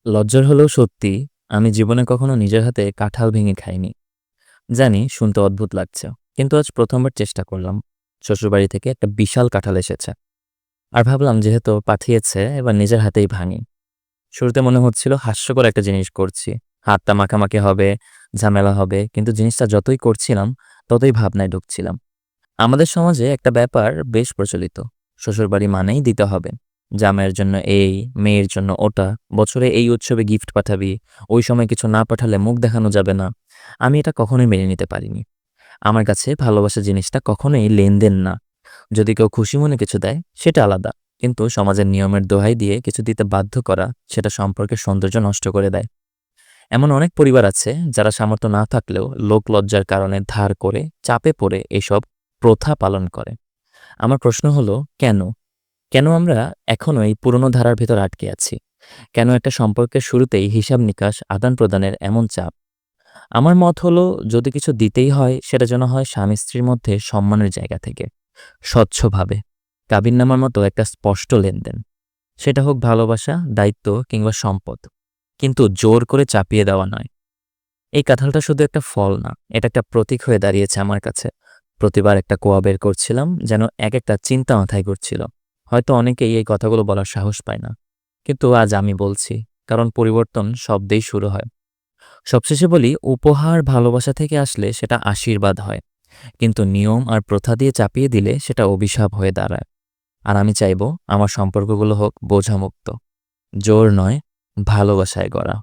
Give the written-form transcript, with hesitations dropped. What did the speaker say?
লজ্জার হলেও সত্যি, আমি জীবনে কখনো নিজের হাতে কাঁঠাল ভেঙে খাইনি। জানি শুনতে অদ্ভুত লাগছে, কিন্তু আজ প্রথমবার চেষ্টা করলাম। শ্বশুরবাড়ি থেকে একটা বিশাল কাঁঠাল এসেছে, আর ভাবলাম যেহেতু পাঠিয়েছে এবার নিজের হাতেই ভাঙি। শুরুতে মনে হচ্ছিল হাস্যকর একটা জিনিস করছি, হাতটা মাখামাখি হবে, ঝামেলা হবে, কিন্তু জিনিসটা যতই করছিলাম ততই ভাবনায় ঢুকছিলাম। আমাদের সমাজে একটা ব্যাপার বেশ প্রচলিত, শ্বশুরবাড়ি মানেই দিতে হবে। জামাইয়ের জন্য এই, মেয়ের জন্য ওটা, বছরে এই উৎসবে গিফট পাঠাবি, ওই সময় কিছু না পাঠালে মুখ দেখানো যাবে না। আমি এটা কখনোই মেনে নিতে পারিনি। আমার কাছে ভালোবাসা জিনিসটা কখনোই লেনদেন না। যদি কেউ খুশি মনে কিছু দেয় সেটা আলাদা, কিন্তু সমাজের নিয়মের দোহাই দিয়ে কিছু দিতে বাধ্য করা সেটা সম্পর্কের সৌন্দর্য নষ্ট করে দেয়। এমন অনেক পরিবার আছে যারা সামর্থ্য না থাকলেও লোক লজ্জার কারণে ধার করে, চাপে পড়ে এসব প্রথা পালন করে। আমার প্রশ্ন হলো, কেন কেন আমরা এখনো এই পুরনো ধারার ভেতর আটকে আছি? কেন একটা সম্পর্কের শুরুতেই হিসাব নিকাশ, আদান প্রদানের এমন চাপ? আমার মত হলো, যদি কিছু দিতেই হয় সেটা যেন হয় স্বামী স্ত্রীর মধ্যে সম্মানের জায়গা থেকে, স্বচ্ছভাবে, কাবিননামার মতো একটা স্পষ্ট লেনদেন। সেটা হোক ভালোবাসা, দায়িত্ব কিংবা সম্পদ, কিন্তু জোর করে চাপিয়ে দেওয়া নয়। এই কাঁঠালটা শুধু একটা ফল না, এটা একটা প্রতীক হয়ে দাঁড়িয়েছে আমার কাছে। প্রতিবার একটা কোয়া বের করছিলাম, যেন এক একটা চিন্তা মাথায় ঘুরছিল। হয়তো অনেকেই এই কথাগুলো বলার সাহস পায় না, কিন্তু আজ আমি বলছি, কারণ পরিবর্তন শব্দেই শুরু হয়। সবশেষে বলি, উপহার ভালোবাসা থেকে আসলে সেটা আশীর্বাদ হয়, কিন্তু নিয়ম আর প্রথা দিয়ে চাপিয়ে দিলে সেটা অভিশাপ হয়ে দাঁড়ায়। আর আমি চাইবো আমার সম্পর্কগুলো হোক বোঝামুক্ত, জোর নয়, ভালোবাসায় গড়া।